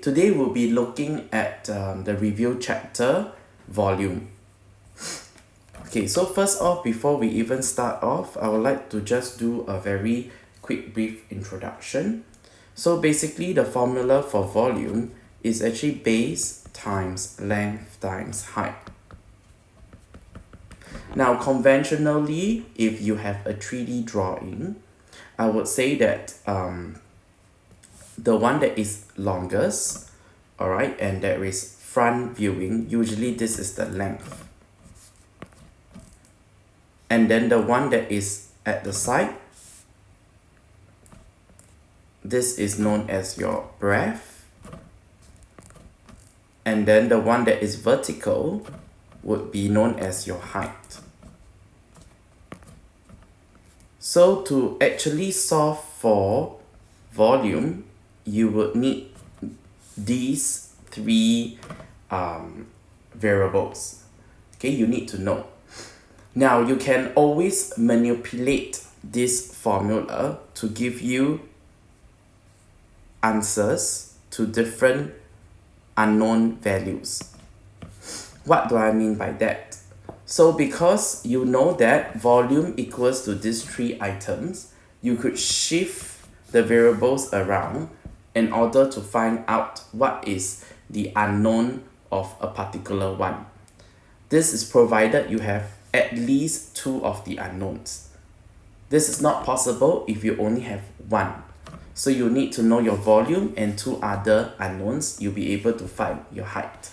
today we'll be looking at the review chapter, volume. Okay, so first off, before we even start off, I would like to just do a very quick brief introduction. So basically the formula for volume is actually base times length times height. Now conventionally, if you have a 3D drawing, I would say that the one that is longest, alright, and there is front viewing, usually this is the length. And then the one that is at the side, this is known as your breadth. And then the one that is vertical would be known as your height. So to actually solve for volume, you would need these three variables. Okay, you need to know. Now you can always manipulate this formula to give you answers to different unknown values. What do I mean by that? So because you know that volume equals to these three items, you could shift the variables around in order to find out what is the unknown of a particular one. This is provided you have at least two of the unknowns. This is not possible if you only have one. So you need to know your volume and two other unknowns. You'll be able to find your height.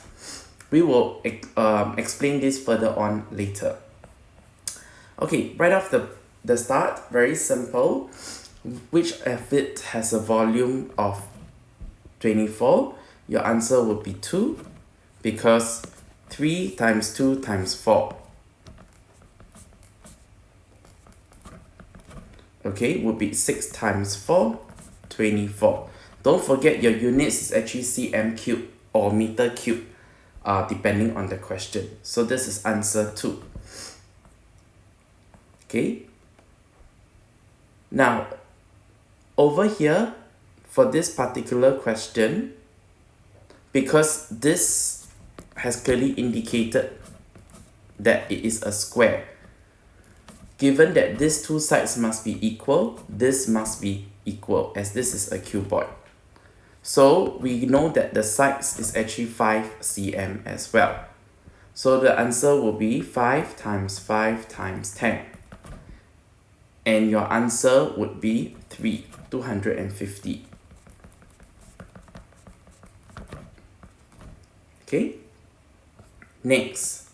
We will explain this further on later. Okay, right off the start, very simple. Which of it has a volume of 24? Your answer would be 2, because 3 times 2 times 4. Okay, would be 6 times 4, 24. Don't forget your units is actually cm cube or meter cube, depending on the question. So this is answer 2. Okay. Now, over here, for this particular question, because this has clearly indicated that it is a square, given that these two sides must be equal, this must be equal, as this is a cuboid. So we know that the sides is actually 5 cm as well. So the answer will be 5 times 5 times 10. And your answer would be 250. Okay, next.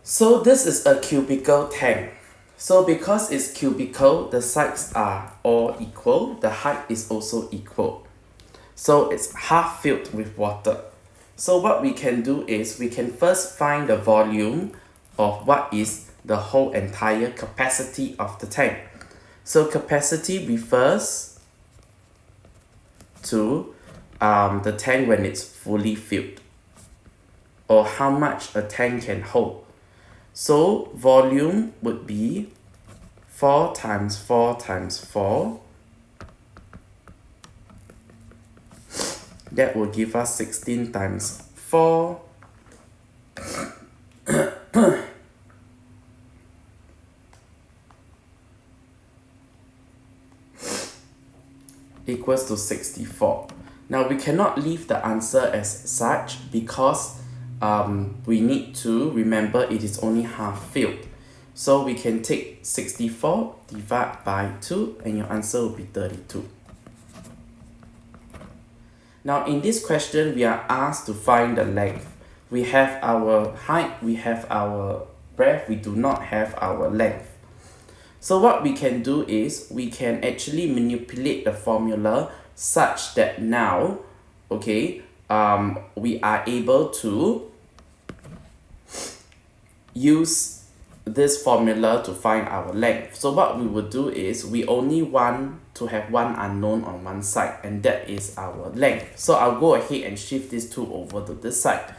So this is a cubical tank. So because it's cubical, the sides are all equal, the height is also equal. So it's half filled with water. So what we can do is we can first find the volume of what is the whole entire capacity of the tank. So capacity refers to the tank when it's fully filled, or how much a tank can hold. So volume would be 4 times 4 times 4. That will give us 16 times 4. Equals to 64. Now we cannot leave the answer as such because we need to remember it is only half filled. So we can take 64 divide by 2 and your answer will be 32. Now in this question, we are asked to find the length. We have our height, we have our breadth, we do not have our length. So what we can do is we can actually manipulate the formula such that now, okay, we are able to use this formula to find our length. So what we would do is we only want to have one unknown on one side, and that is our length. So I'll go ahead and shift these two over to this side.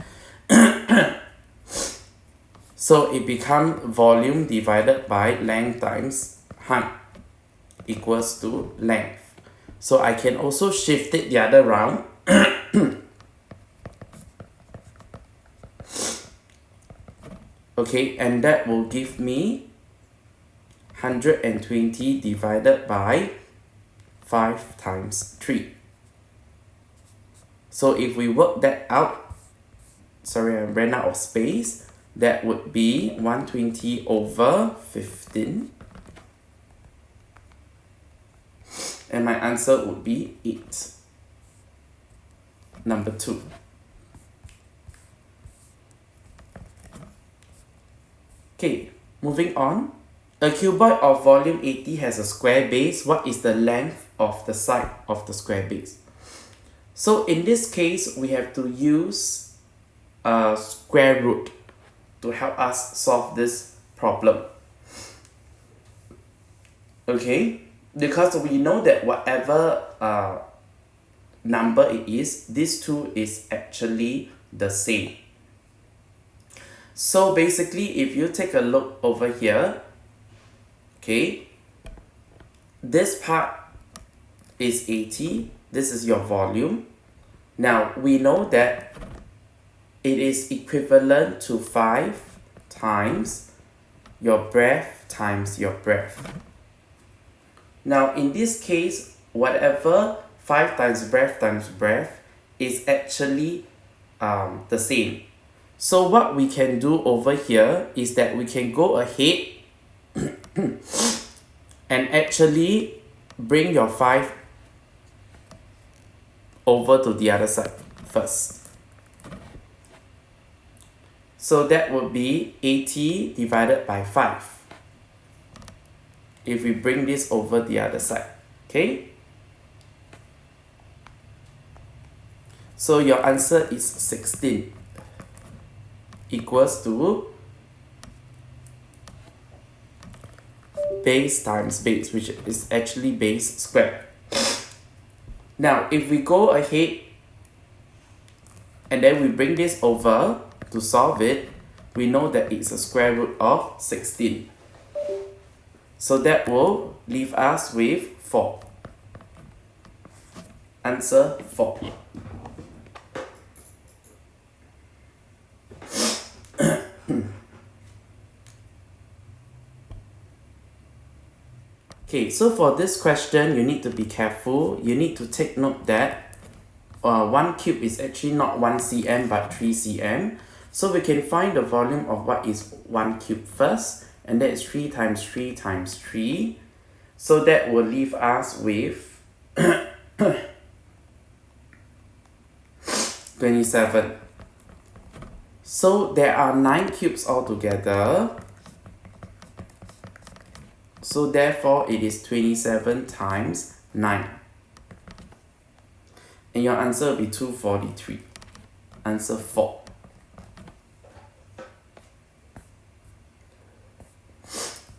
So it becomes volume divided by length times height equals to length. So I can also shift it the other round. Okay, and that will give me 120 divided by 5 times 3. So if we work that out, sorry, I ran out of space, that would be 120 over 15. And my answer would be 8. Number 2. Okay, moving on. A cuboid of volume 80 has a square base. What is the length of the side of the square base? So in this case, we have to use a square root to help us solve this problem. Okay, because we know that whatever number it is, this two is actually the same. So basically, if you take a look over here, okay, this part is 80. This is your volume. Now, we know that it is equivalent to 5 times your breadth times your breadth. Now, in this case, whatever 5 times breadth is actually the same. So what we can do over here is that we can go ahead and actually bring your 5 over to the other side first. So that would be 80 divided by 5. If we bring this over the other side, okay? So your answer is 16 equals to base times base, which is actually base squared. Now, if we go ahead and then we bring this over to solve it, we know that it's a square root of 16. So that will leave us with 4. Answer 4. Okay, so for this question, you need to be careful. You need to take note that 1 cube is actually not 1 cm but 3 cm. So we can find the volume of what is 1 cube first, and that is 3 times 3 times 3. So that will leave us with 27. So there are 9 cubes altogether. So therefore, it is 27 times 9. And your answer will be 243. Answer 4.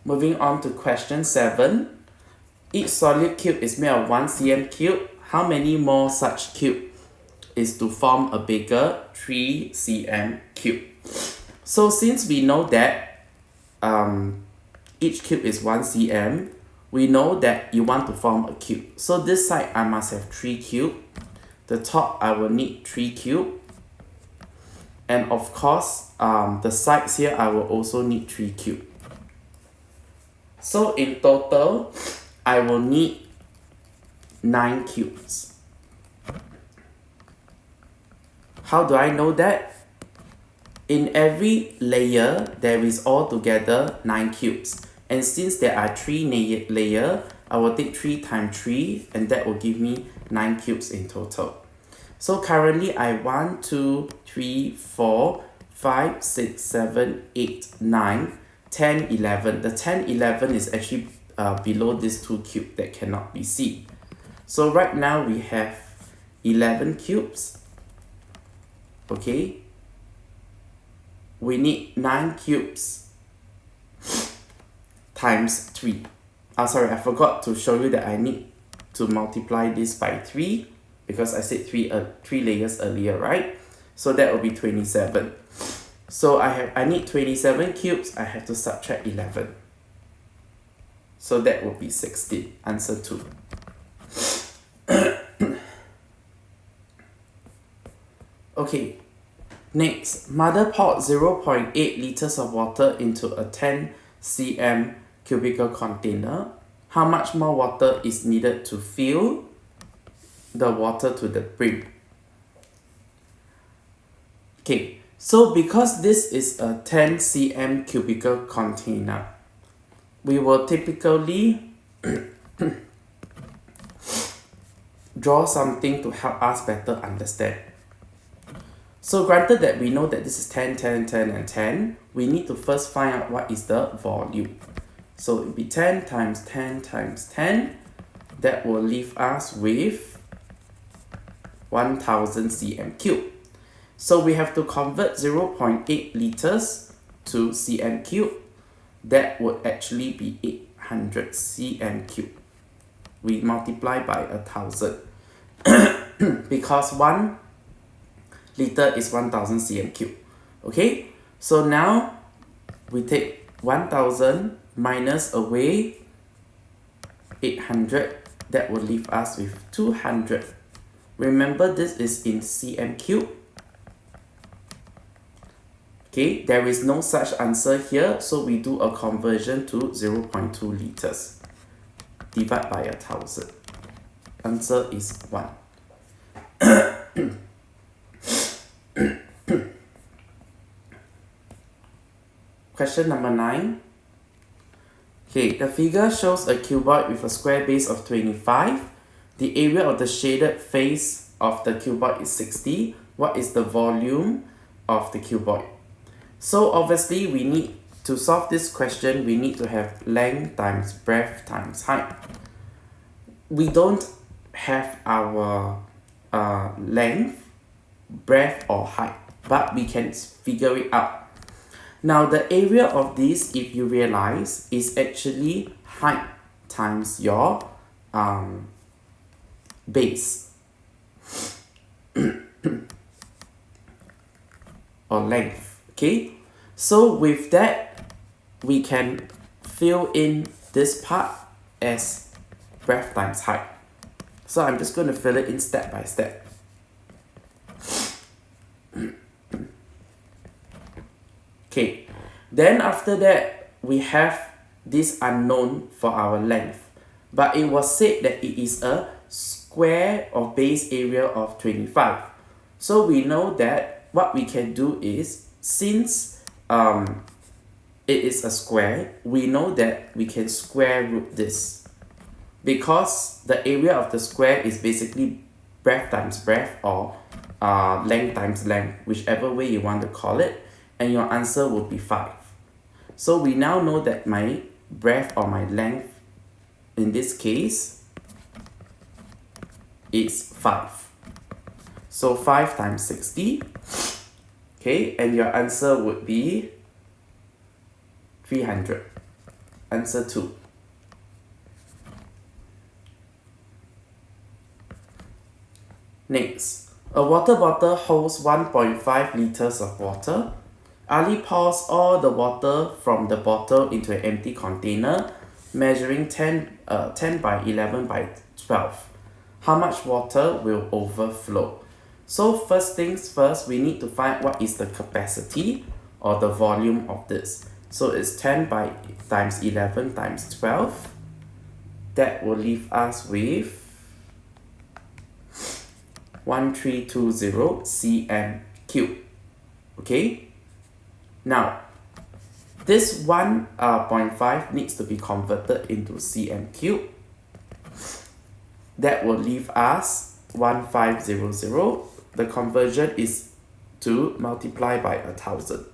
Moving on to question 7. Each solid cube is made of 1 cm cube. How many more such cube is to form a bigger 3 cm cube? So since we know that each cube is 1 cm, we know that you want to form a cube. So this side I must have 3 cube. The top I will need 3 cube. And of course, the sides here I will also need 3 cube. So in total, I will need 9 cubes. How do I know that? In every layer, there is altogether 9 cubes. And since there are 3 layers, I will take 3 times 3, and that will give me 9 cubes in total. So currently, I 1, 2, 3, 4, 5, 6, 7, 8, 9, 10, 11. The 10, 11 is actually below this 2 cube that cannot be seen. So right now, we have 11 cubes. Okay. We need 9 cubes times 3. Sorry, I forgot to show you that I need to multiply this by 3 because I said 3 layers earlier, right? So that will be 27. So I need 27 cubes. I have to subtract 11. So that will be 16. Answer 2. Okay, next, mother poured 0.8 liters of water into a 10 cm cubical container. How much more water is needed to fill the water to the brim? Okay, so because this is a 10 cm cubical container, we will typically draw something to help us better understand. So granted that we know that this is 10, 10, 10, and 10, we need to first find out what is the volume. So it will be 10 times 10 times 10. That will leave us with 1000 cm cube. So we have to convert 0.8 liters to cm cube. That would actually be 800 cm cube. We multiply by 1000 because 1 liter is 1000 cm cube. Okay, so now we take 1000 minus away 800. That will leave us with 200. Remember, this is in cm cube. Okay, there is no such answer here, so we do a conversion to 0.2 liters. Divide by 1000. Answer is 1. Question number 9. Okay, the figure shows a cuboid with a square base of 25. The area of the shaded face of the cuboid is 60. What is the volume of the cuboid? So obviously we need to solve this question, we need to have length times breadth times height. We don't have our length, breadth or height, but we can figure it out. Now the area of this, if you realize, is actually height times your base or length. Okay, so with that we can fill in this part as breadth times height. So I'm just going to fill it in step by step. Okay, then after that we have this unknown for our length, but it was said that it is a square of base area of 25. So we know that what we can do is, since it is a square, we know that we can square root this, because the area of the square is basically breadth times breadth or length times length, whichever way you want to call it, and your answer would be 5. So we now know that my breadth or my length in this case is 5. So 5 times 60. Okay, and your answer would be 300. Answer 2. Next, a water bottle holds 1.5 liters of water. Ali pours all the water from the bottle into an empty container measuring 10 by 11 by 12. How much water will overflow? So first things first, we need to find what is the capacity or the volume of this. So it's 10 by times 11 times 12. That will leave us with 1320 cm cube. Okay? Now, this 1.5 needs to be converted into cm cube. That will leave us 1500. The conversion is to multiply by 1000.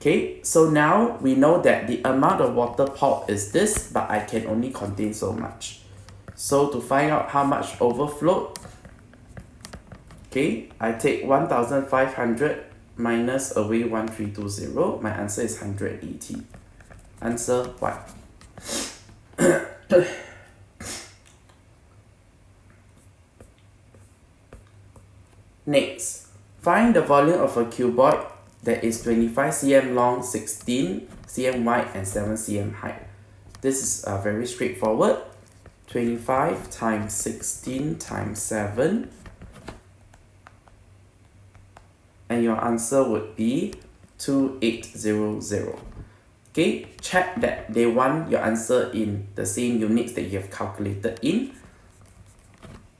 Okay, so now we know that the amount of water poured is this, but I can only contain so much. So to find out how much overflowed, okay, I take 1500 minus away 1320. My answer is 180. Answer 1. Next, find the volume of a cuboid that is 25 cm long, 16 cm wide, and 7 cm height. This is very straightforward. 25 times 16 times 7 and your answer would be 2800. Okay, check that they want your answer in the same units that you have calculated in.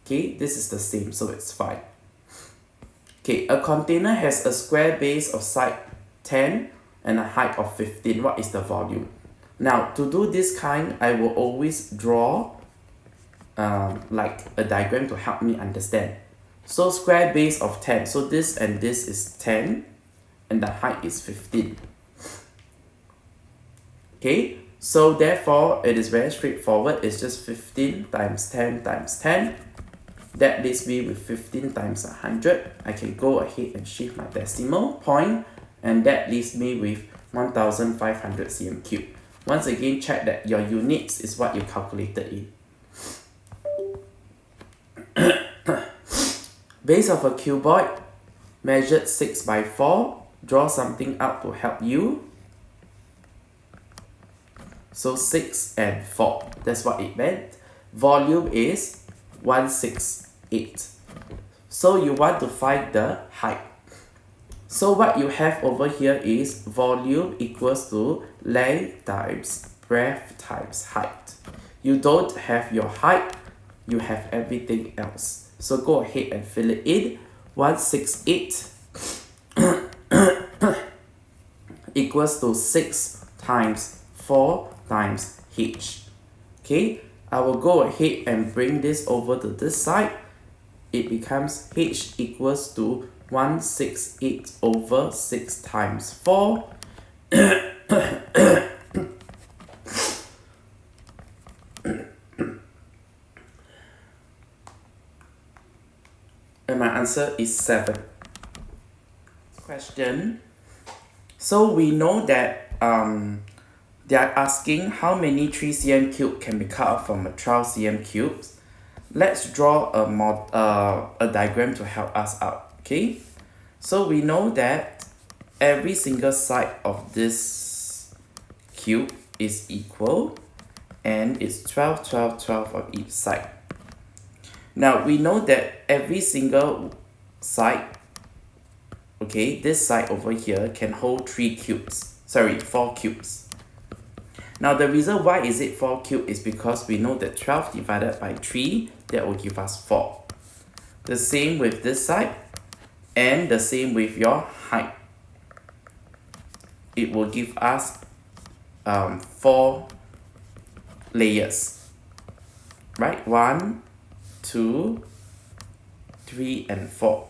Okay, this is the same, so it's fine. Okay, a container has a square base of side 10 and a height of 15. What is the volume? Now, to do this kind, I will always draw like a diagram to help me understand. So square base of 10. So this and this is 10 and the height is 15. Okay, so therefore it is very straightforward. It's just 15 times 10 times 10. That leaves me with 15 times 100. I can go ahead and shift my decimal point, and that leaves me with 1500 cm cube. Once again, check that your units is what you calculated in. Base of a cuboid measured 6 by 4. Draw something out to help you. So 6 and 4, that's what it meant. Volume is 168. So you want to find the height. So what you have over here is volume equals to length times breadth times height. You don't have your height, you have everything else. So go ahead and fill it in. 168 equals to 6 times 4 times h. Okay, I will go ahead and bring this over to this side. It becomes h equals to 168 over 6 times 4. And my answer is 7. Question. So we know that they are asking how many 3 cm cube can be cut out from a 12 cm cube. Let's draw a diagram to help us out. Okay, so we know that every single side of this cube is equal, and it's 12, 12, 12 on each side. Now we know that every single side, okay, this side over here can hold 4 cubes. Now the reason why is it 4 cubed is because we know that 12 divided by 3, that will give us 4. The same with this side, and the same with your height. It will give us 4 layers, right? 1, 2, 3, and 4.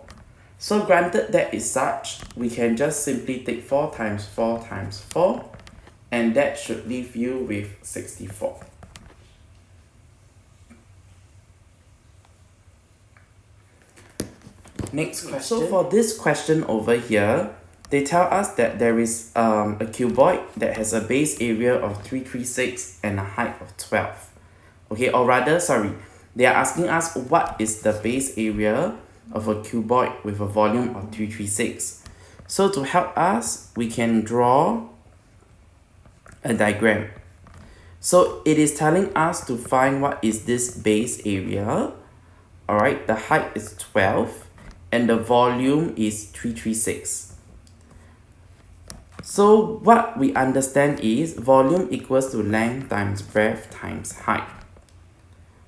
So granted that is such, we can just simply take 4 times 4 times 4, and that should leave you with 64. Next question. So for this question over here, they tell us that there is a cuboid that has a base area of 336 and a height of 12. Okay, or rather, sorry, they are asking us what is the base area of a cuboid with a volume of 336. So to help us, we can draw a diagram. So it is telling us to find what is this base area. Alright, the height is 12 and the volume is 336. So what we understand is volume equals to length times breadth times height.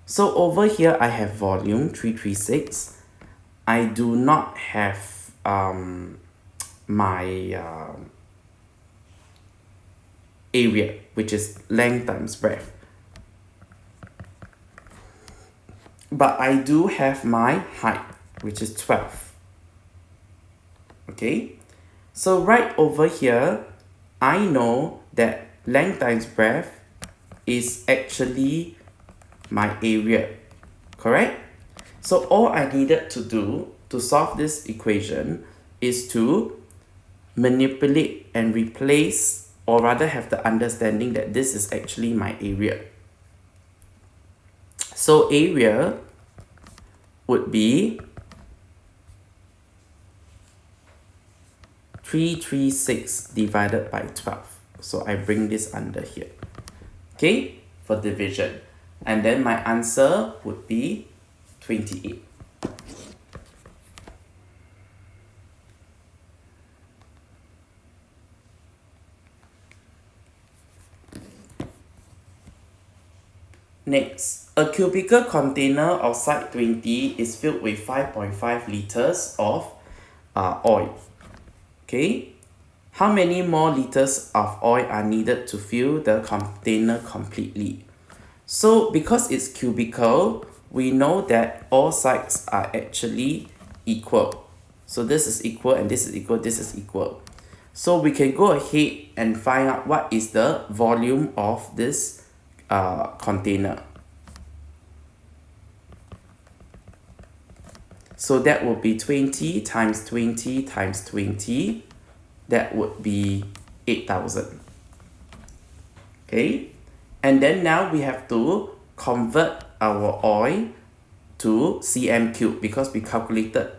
So over here I have volume 336. I do not have my area, which is length times breadth. But I do have my height, which is 12. Okay, so right over here, I know that length times breadth is actually my area, correct? So all I needed to do to solve this equation is to manipulate and replace, or rather have the understanding that this is actually my area. So area would be 336 divided by 12. So I bring this under here, okay, for division. And then my answer would be 28. Next, a cubical container of site 20 is filled with 5.5 liters of oil. Okay, how many more liters of oil are needed to fill the container completely? So because it's cubical, we know that all sides are actually equal. So this is equal and this is equal, this is equal. So we can go ahead and find out what is the volume of this container. So that would be 20 times 20 times 20. That would be 8,000. Okay, and then now we have to convert our oil to cm cube because we calculated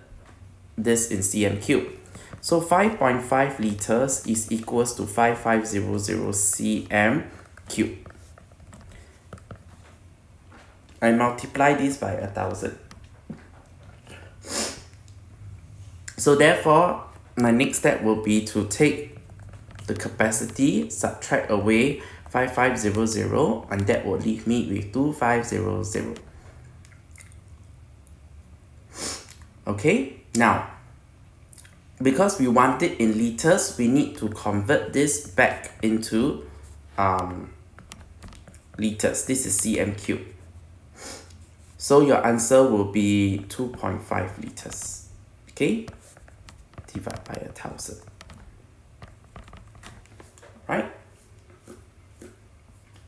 this in cm cube. So 5.5 liters is equals to 5500 cm cube. I multiply this by 1,000. So therefore, my next step will be to take the capacity, subtract away 5500, and that will leave me with 2500. Okay, now, because we want it in liters, we need to convert this back into liters. This is cm cube. So your answer will be 2.5 liters. Okay, divide by 1,000. Right?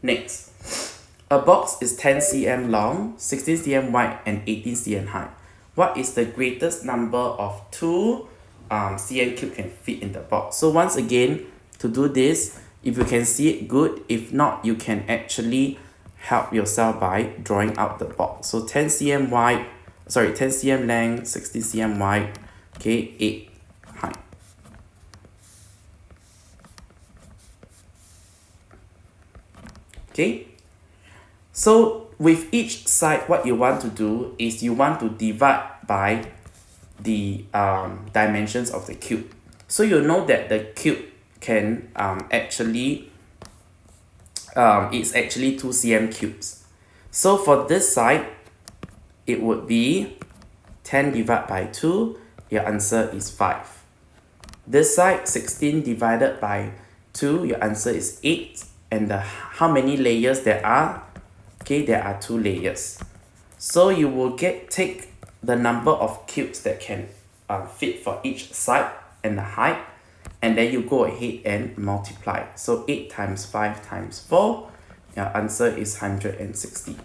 Next, a box is 10 cm long, 16 cm wide, and 18 cm high. What is the greatest number of 2 cm cube can fit in the box? So once again, to do this, if you can see it, good. If not, you can actually help yourself by drawing out the box. So 10 cm wide, 10 cm length, 16 cm wide, okay, 8 high. Okay, so with each side, what you want to do is you want to divide by the dimensions of the cube. So you know that the cube can it's actually 2 cm cubes. So for this side, it would be 10 divided by 2, your answer is 5. This side, 16 divided by 2, your answer is 8. And how many layers there are? Okay, there are 2 layers. So you will take the number of cubes that can fit for each side and the height, and then you go ahead and multiply. So 8 times 5 times 4, your answer is 160.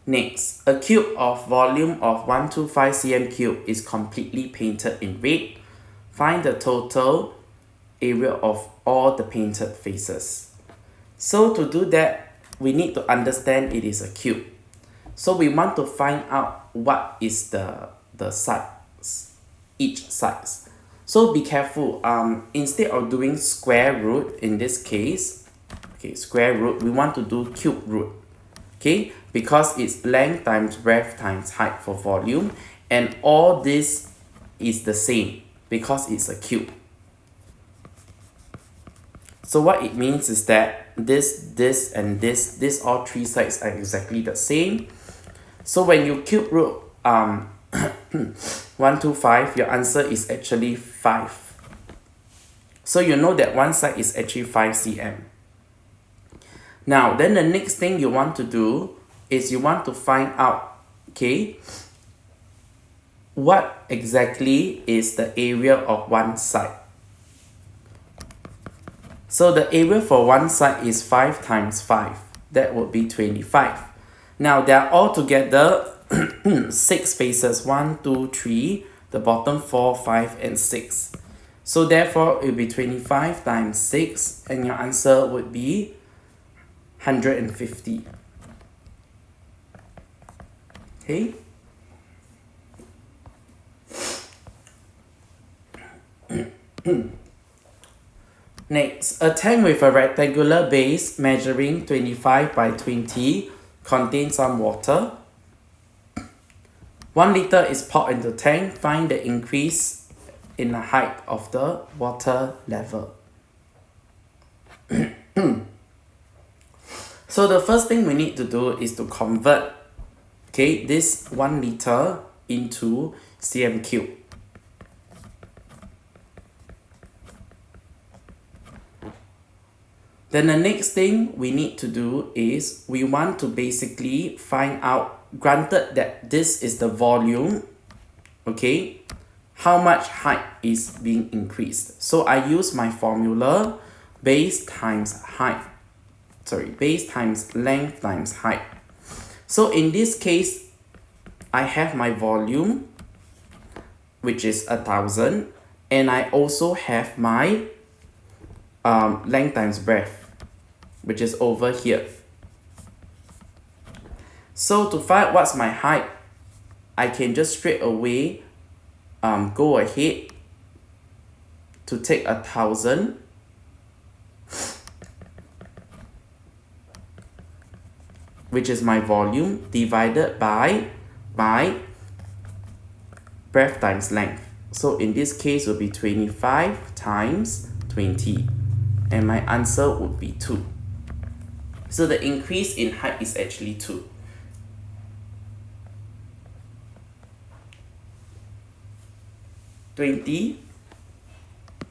Next, a cube of volume of 125 cm cube is completely painted in red. Find the total area of all the painted faces. So to do that, we need to understand it is a cube. So we want to find out what is the size, each size. So be careful. Instead of doing square root in this case, okay, square root, we want to do cube root. Okay, because it's length times breadth times height for volume, and all this is the same because it's a cube. So what it means is that this and this all 3 sides are exactly the same. So when you cube root 125, your answer is actually 5. So you know that one side is actually 5 cm. Now, then the next thing you want to do is you want to find out, okay, what exactly is the area of one side. So the area for one side is 5 times 5. That would be 25. Now, there are altogether 6 faces. 1, 2, 3, the bottom 4, 5, and 6. So therefore, it will be 25 times 6, and your answer would be 150. Okay. Next, a tank with a rectangular base measuring 25 by 20 contains some water. 1 liter is poured into tank. Find the increase in the height of the water level. So the first thing we need to do is to convert, okay, this 1 liter into cm cube. Then the next thing we need to do is we want to basically find out, granted that this is the volume, okay, how much height is being increased. So I use my formula, base times height. Base times length times height. So in this case, I have my volume, which is 1000, and I also have my length times breadth, which is over here. So to find what's my height, I can just straight away go ahead to take 1000 which is my volume, divided by my breadth times length. So in this case will be 25 times 20, and my answer would be 2. So the increase in height is actually 2.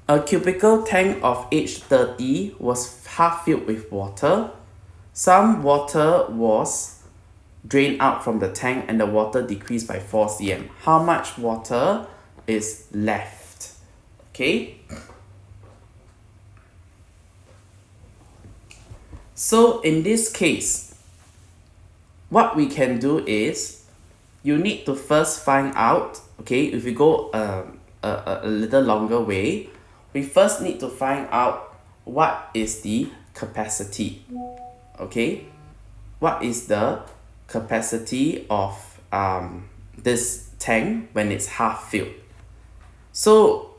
A cubical tank of age 30 was half filled with water. Some water was drained out from the tank and the water decreased by 4 cm. How much water is left? Okay. So in this case, what we can do is, you need to first find out, okay, if we go a little longer way, we first need to find out what is the capacity. Okay, what is the capacity of this tank when it's half filled? So,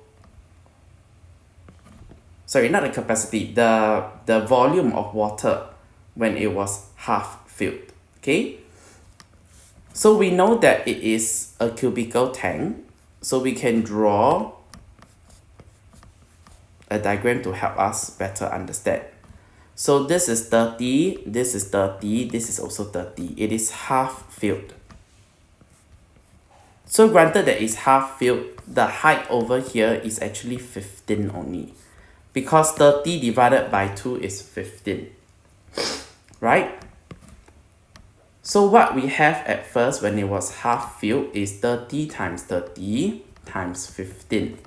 sorry, not the capacity, the volume of water when it was half filled. Okay, so we know that it is a cubical tank, so we can draw a diagram to help us better understand. So this is 30, this is 30, this is also 30. It is half filled. So granted that it's half filled, the height over here is actually 15 only. Because 30 divided by 2 is 15. Right? So what we have at first when it was half filled is 30 times 30 times 15.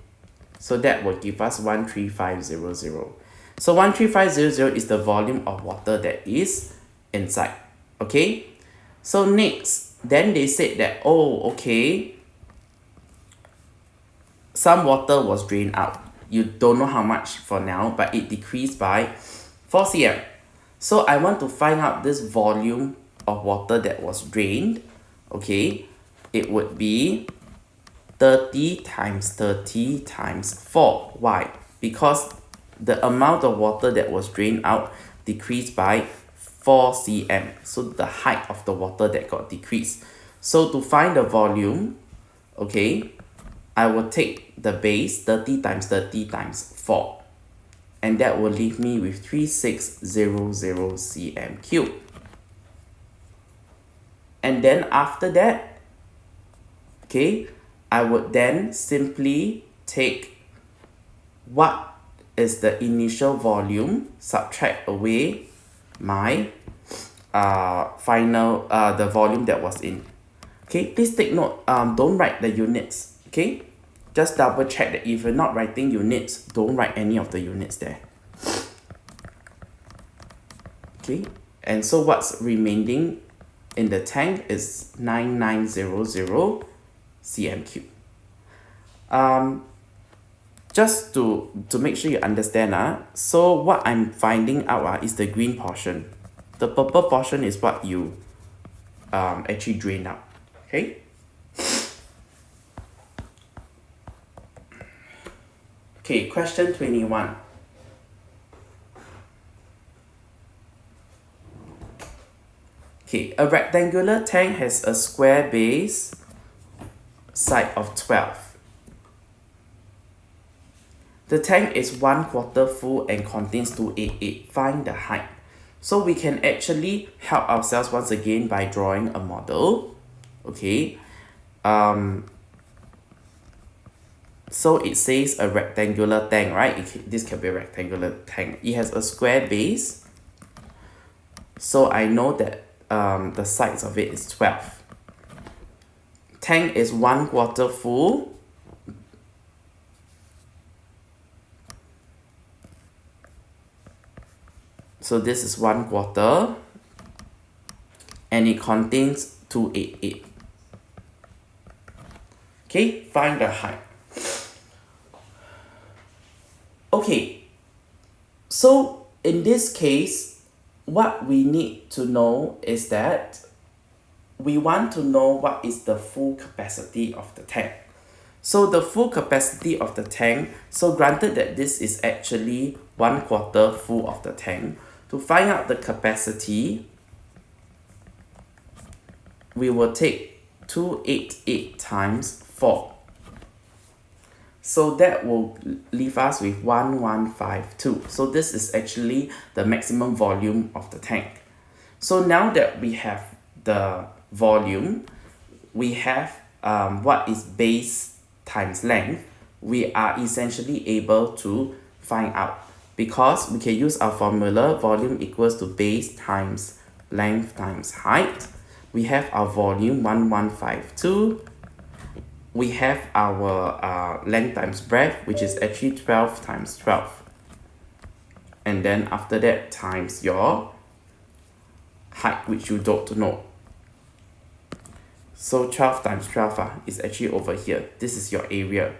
So that will give us 13500. So 13500 is the volume of water that is inside. Okay? So next, then they said that, oh, okay, some water was drained out. You don't know how much for now, but it decreased by 4 cm. So I want to find out this volume of water that was drained. Okay? It would be 30 times 30 times 4. Why? Because the amount of water that was drained out decreased by 4 cm. So the height of the water that got decreased. So to find the volume, okay, I will take the base 30 times 30 times 4. And that will leave me with 3600 cm cubed. And then after that, okay, I would then simply take what is the initial volume, subtract away my final the volume that was in. Okay, please take note, don't write the units. Okay, just double check that if you're not writing units, don't write any of the units there. Okay, and so what's remaining in the tank is 9900 cm cube. Just to make sure you understand, so what I'm finding out is the green portion. The purple portion is what you actually drain out. Okay? Okay, question 21. Okay, a rectangular tank has a square base side of 12. The tank is 1/4 full and contains 288. Find the height. So we can actually help ourselves once again by drawing a model. Okay. So it says a rectangular tank, right? This can be a rectangular tank. It has a square base. So I know that the size of it is 12. Tank is 1/4 full. So this is 1/4. And it contains 288. Okay, find the height. Okay, so in this case, what we need to know is that we want to know what is the full capacity of the tank. So the full capacity of the tank, so granted that this is actually 1/4 full of the tank, to find out the capacity, we will take 288 times 4. So that will leave us with 1152. So this is actually the maximum volume of the tank. So now that we have the volume, we have what is base times length, we are essentially able to find out, because we can use our formula, volume equals to base times length times height. We have our volume 1152. We have our length times breadth, which is actually 12 times 12. And then after that times your height, which you don't know. So 12 times 12 is actually over here. This is your area.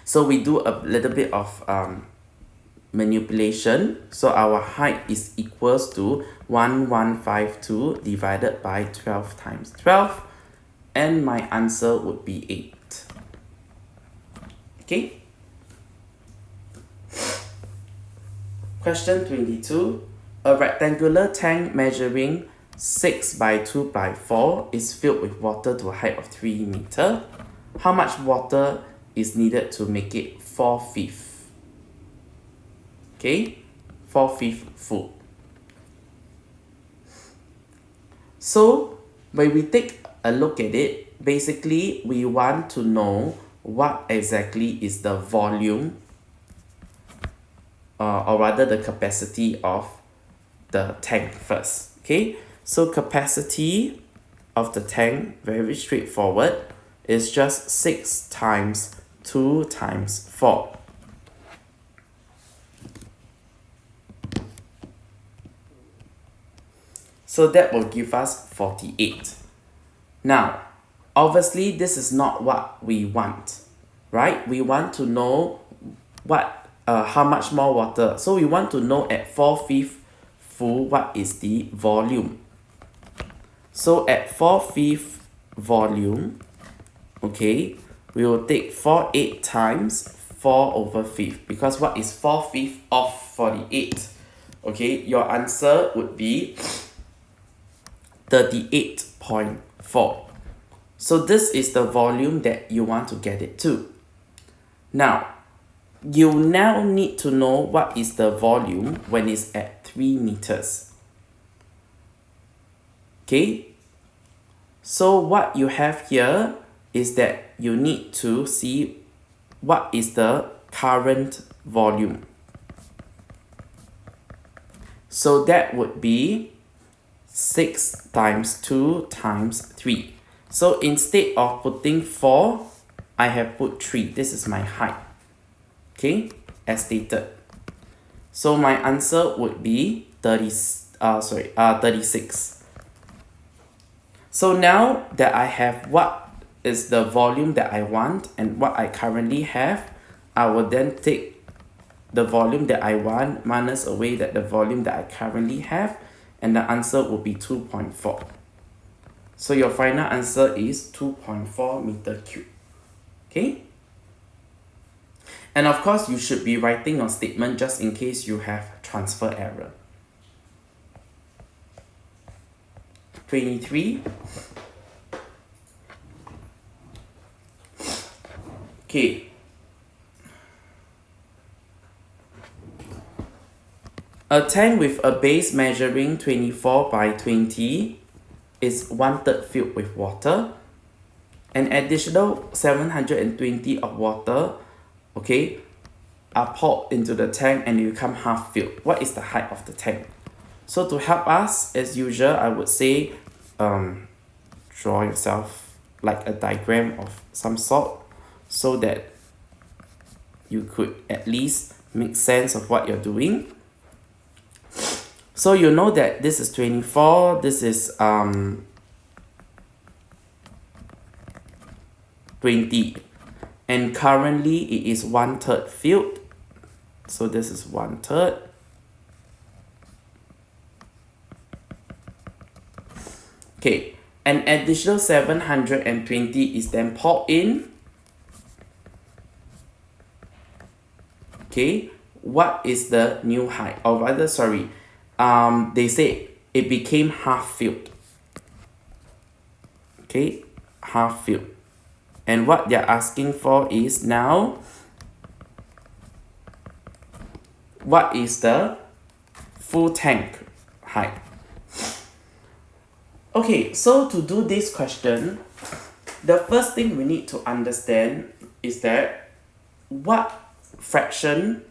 So we do a little bit of manipulation. So our height is equals to 1152 divided by 12 times 12. And my answer would be 8. Okay. Question 22. A rectangular tank measuring 6 by 2 by 4 is filled with water to a height of 3 meters. How much water is needed to make it 4/5? Okay, 4/5 full. So when we take a look at it, basically we want to know what exactly is the volume or rather the capacity of the tank first. Okay, so capacity of the tank, very straightforward, is just 6 times 2 times 4. So that will give us 48. Now, obviously this is not what we want, right? We want to know how much more water. So we want to know at 4/5 full what is the volume. So at 4/5 volume, okay, we will take 48 times 4/5, because what is 4/5 of 48? Okay, your answer would be 38.4. So this is the volume that you want to get it to. Now, you now need to know what is the volume when it's at 3 meters. Okay, so what you have here is that you need to see what is the current volume. So that would be 6 times 2 times 3. So instead of putting 4, I have put 3. This is my height. Okay, as stated. So my answer would be 36. So now that I have what is the volume that I want and what I currently have, I will then take the volume that I want minus away the volume that I currently have, and the answer will be 2.4. So your final answer is 2.4 meter cube. Okay? And of course, you should be writing your statement just in case you have transfer error. 23. Okay. A tank with a base measuring 24 by 20 is 1/3 filled with water. An additional 720 of water, okay, are poured into the tank and it become half filled. What is the height of the tank? So to help us, as usual, I would say, draw yourself like a diagram of some sort so that you could at least make sense of what you're doing. So you know that this is 24, this is 20, and currently it is 1/3 filled. So this is 1/3. Okay, an additional 720 is then poured in. Okay, what is the new height? Or rather, sorry, they say it became half filled. Okay, half filled. And what they're asking for is now, what is the full tank height? Okay, so to do this question, the first thing we need to understand is that what fraction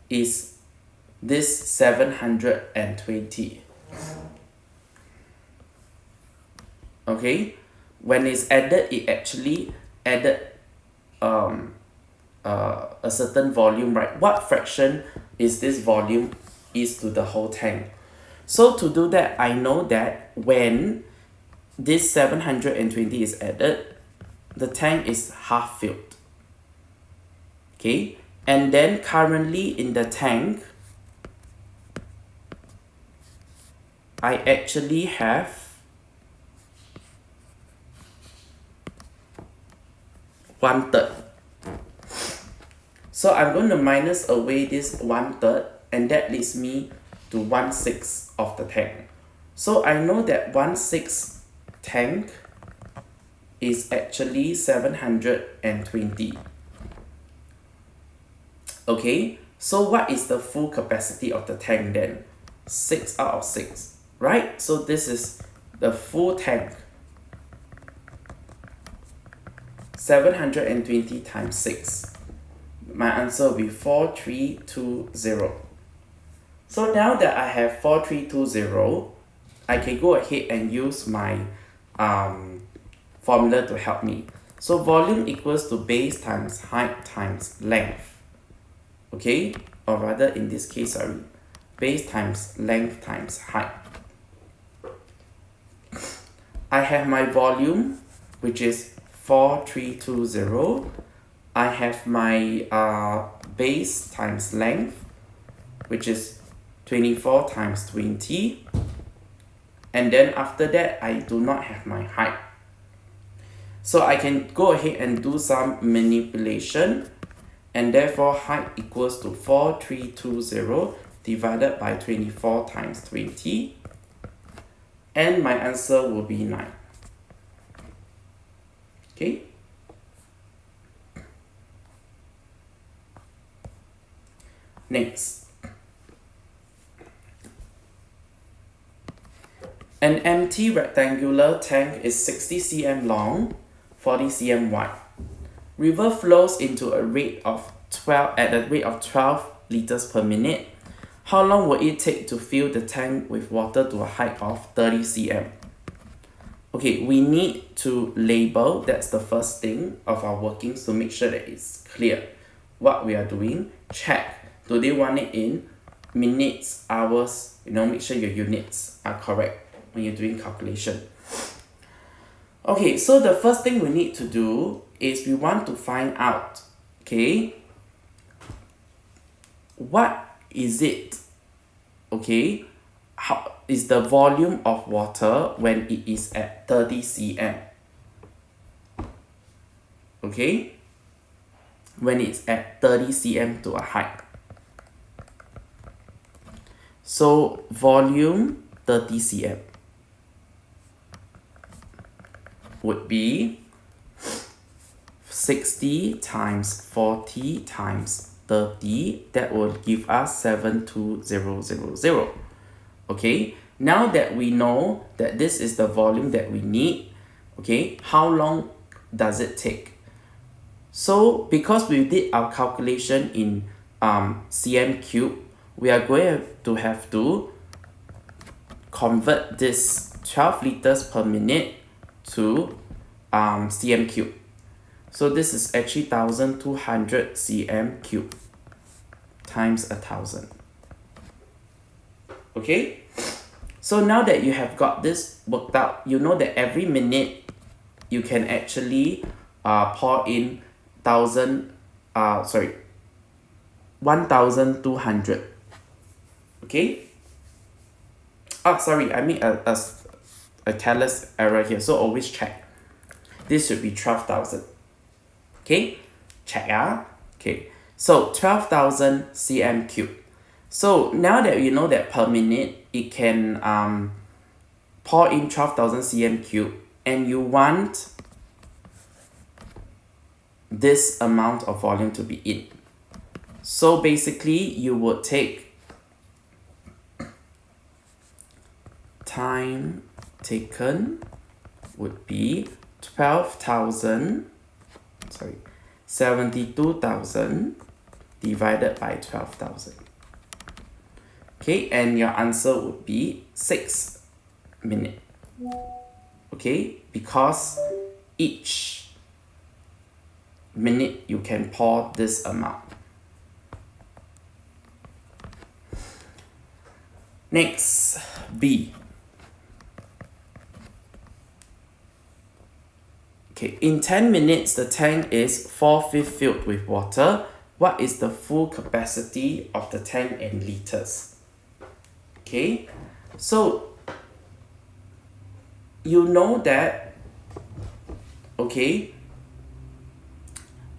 is this 720? Okay, when it's added, it actually added a certain volume, right? What fraction is this volume is to the whole tank? So to do that, I know that when this 720 is added, the tank is half filled. Okay, and then currently in the tank, I actually have 1/3. So I'm going to minus away this 1/3, and that leaves me to 1/6 of the tank. So I know that 1/6 tank is actually 720. Okay, so what is the full capacity of the tank then? 6 out of 6, right? So this is the full tank. 720 times 6. My answer will be 4320. So now that I have 4320, I can go ahead and use my formula to help me. So volume equals to base times height times length. Okay, or rather in this case, sorry, base times length times height. I have my volume, which is 4320. I have my base times length, which is 24 times 20. And then after that, I do not have my height. So I can go ahead and do some manipulation, and therefore height equals to 4320 divided by 24 times 20. And my answer will be 9. Okay. Next. An empty rectangular tank is 60 cm long, 40 cm wide. River flows into a rate of 12 liters per minute. How long will it take to fill the tank with water to a height of 30 cm? Okay, we need to label, that's the first thing of our workings, to make sure that it's clear what we are doing. Check, do they want it in minutes, hours? Make sure your units are correct when you're doing calculation. Okay, so the first thing we need to do is we want to find out, okay, what is it, okay, how is the volume of water when it is at 30 cm, okay, when it's at 30 cm to a height. So volume 30 cm. would be 60 times 40 times 30. That will give us 72000. Okay, now that we know that this is the volume that we need, okay, how long does it take? So because we did our calculation in cm cube, we are going to have to convert this 12 liters per minute to cm cube. So this is actually 1200 cm cube times 1000. Okay, so now that you have got this worked out, you know that every minute you can actually pour in 1200. Okay, sorry, I made a careless error here, so always check. This should be 12,000. Okay, check. Okay, so 12,000 cm cube. So now that you know that per minute it can pour in 12,000 cm cube, and you want this amount of volume to be in. So basically you would take time taken would be 72,000 divided by 12,000. Okay, and your answer would be 6 minutes. Okay, because each minute you can pour this amount. Next, B. Okay, in 10 minutes, the tank is 4/5 filled with water. What is the full capacity of the tank in liters? Okay, so you know that, okay,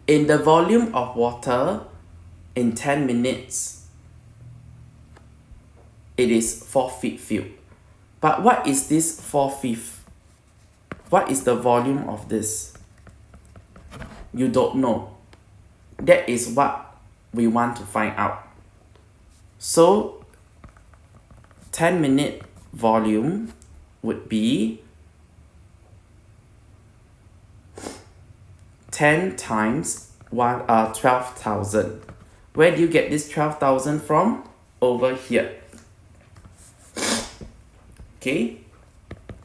in the volume of water in 10 minutes, it is 4/5 filled. But what is this 4/5? What is the volume of this? You don't know. That is what we want to find out. So 10-minute volume would be 10 times 12,000. Where do you get this 12,000 from? Over here. Okay,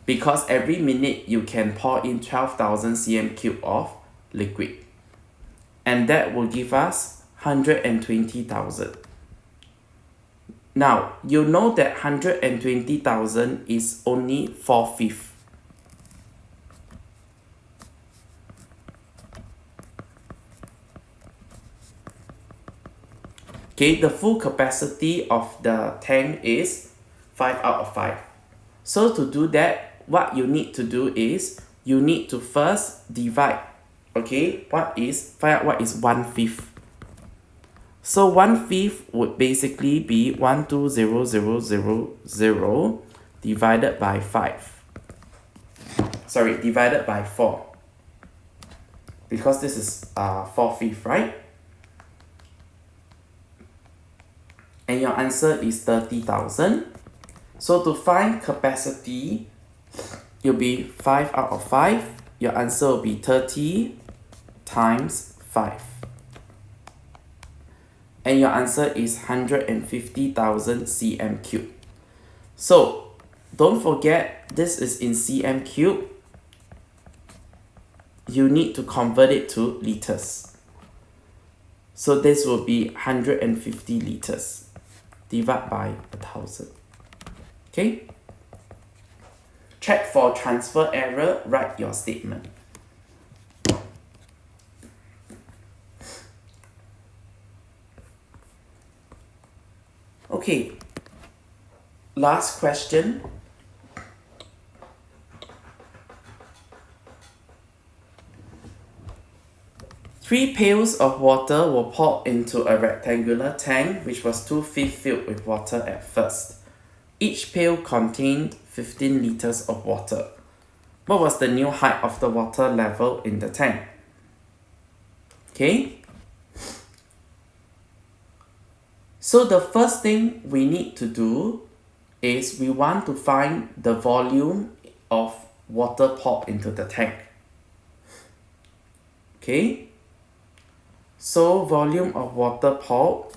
because every minute you can pour in 12,000 cm cube of liquid, and that will give us 120,000. Now you know that 120,000 is only 4/5. Okay, the full capacity of the tank is 5 out of 5. So to do that, what you need to do is you need to first divide. Okay, find out what is 1/5. So 1/5 would basically be 120,000 divided by 5. Sorry, divided by 4. Because this is 4/5, right? And your answer is 30,000. So to find capacity, you'll be 5 out of 5. Your answer will be 30 times 5. And your answer is 150,000 cm cube. So don't forget, this is in cm cube. You need to convert it to liters. So this will be 150 liters. Divide by 1,000. Okay? Check for transfer error, write your statement. Okay, last question. Three pails of water were poured into a rectangular tank which was 2/5 filled with water at first. Each pail contained 15 liters of water. What was the new height of the water level in the tank? Okay. So the first thing we need to do is we want to find the volume of water poured into the tank. Okay. So volume of water poured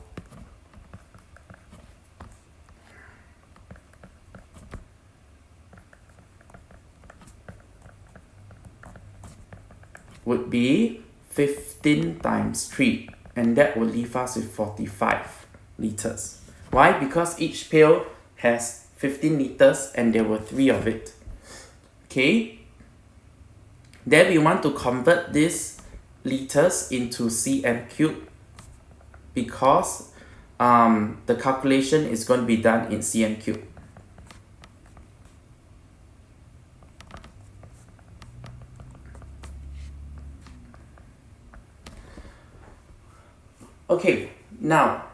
would be 15 times 3, and that will leave us with 45 liters. Why? Because each pail has 15 liters and there were 3 of it. Okay. Then we want to convert this liters into cm cube because the calculation is going to be done in cm cube. Okay, now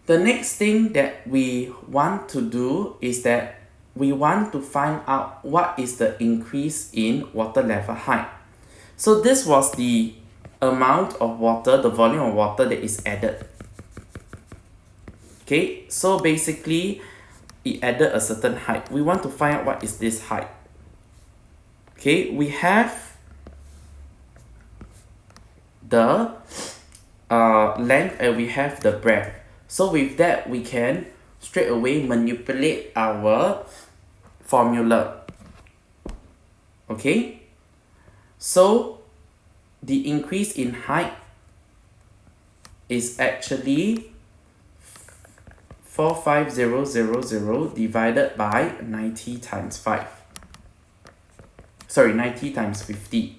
the next thing that we want to do is that we want to find out what is the increase in water level height. So this was the amount of water, the volume of water that is added. Okay, so basically it added a certain height. We want to find out what is this height. Okay, we have the length and we have the breadth. So with that, we can straight away manipulate our formula. Okay, so the increase in height is actually 45000 divided by 90 times 5. Sorry, 90 times 50.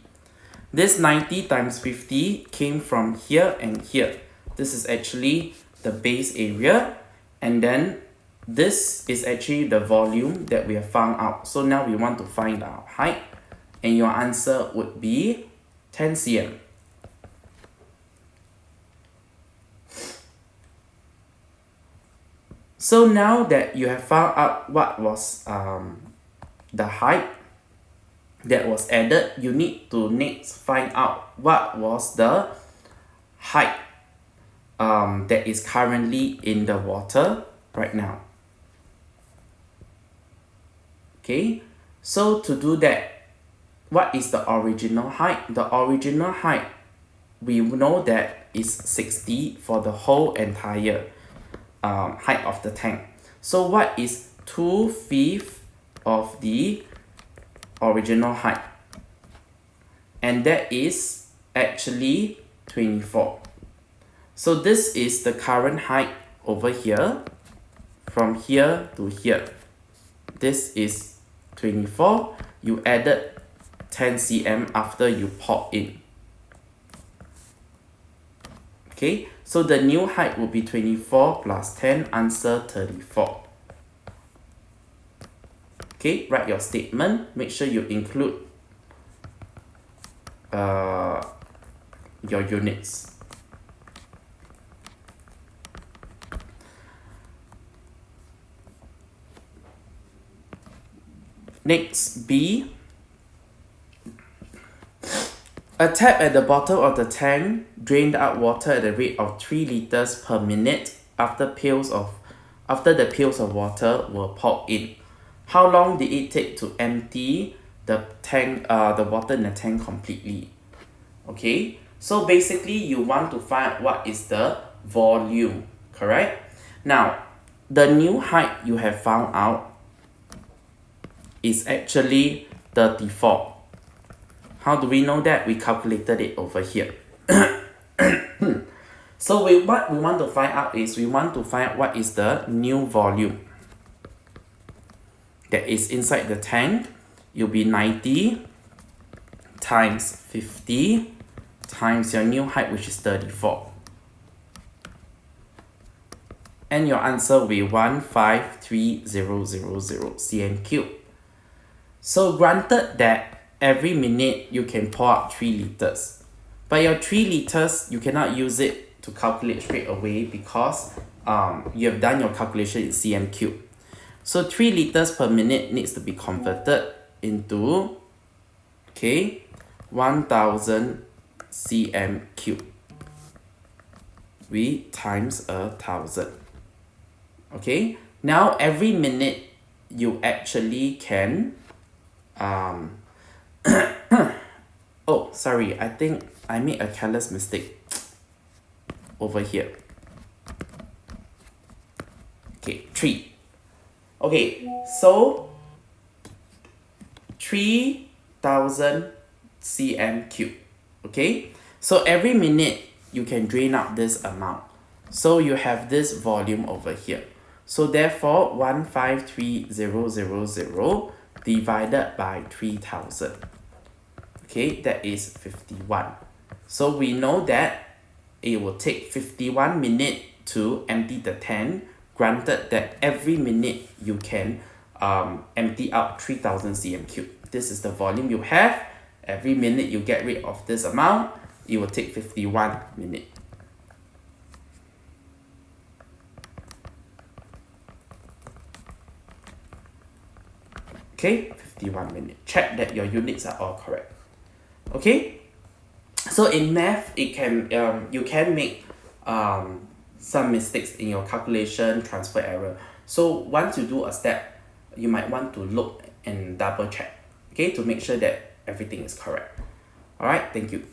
This 90 times 50 came from here and here. This is actually the base area, and then this is actually the volume that we have found out. So now we want to find our height, and your answer would be 10 cm. So now that you have found out what was the height that was added, you need to next find out what was the height that is currently in the water right now. Okay, so to do that, what is the original height? The original height, we know that is 60 for the whole entire height of the tank. So what is 2/5 of the original height? And that is actually 24. So this is the current height over here, from here to here. This is 24. You added 10 cm after you poured in. Okay, so the new height will be 24 plus 10, answer 34. Okay, write your statement. Make sure you include your units. Next, B. A tap at the bottom of the tank drained out water at the rate of 3 liters per minute after the pails of water were poured in. How long did it take to empty the tank, the water in the tank completely? Okay, so basically you want to find what is the volume, correct? Now, the new height you have found out is actually 34. How do we know that? We calculated it over here. So what we want to find out is we want to find out what is the new volume that is inside the tank. It will be 90 times 50 times your new height, which is 34. And your answer will be 153,000 cm cube. So granted that every minute you can pour out 3 liters. But your 3 liters, you cannot use it to calculate straight away because you have done your calculation in cm cube. So 3 liters per minute needs to be converted into Okay, 1000 cm cube. We times 1000. Okay, now every minute you actually can oh sorry, I think I made a careless mistake over here. Okay, 3. Okay, so 3000 cm cube. Okay, so every minute you can drain out this amount. So you have this volume over here. So therefore 153000 divided by 3000. Okay, that is 51. So we know that it will take 51 minutes to empty the tank, granted that every minute you can empty out 3000 cm cube. This is the volume you have. Every minute you get rid of this amount, it will take 51 minutes. Okay, 51 minutes. Check that your units are all correct. Okay, so in math, it can you can make some mistakes in your calculation, transfer error. So once you do a step, you might want to look and double check, okay, to make sure that everything is correct. All right, thank you.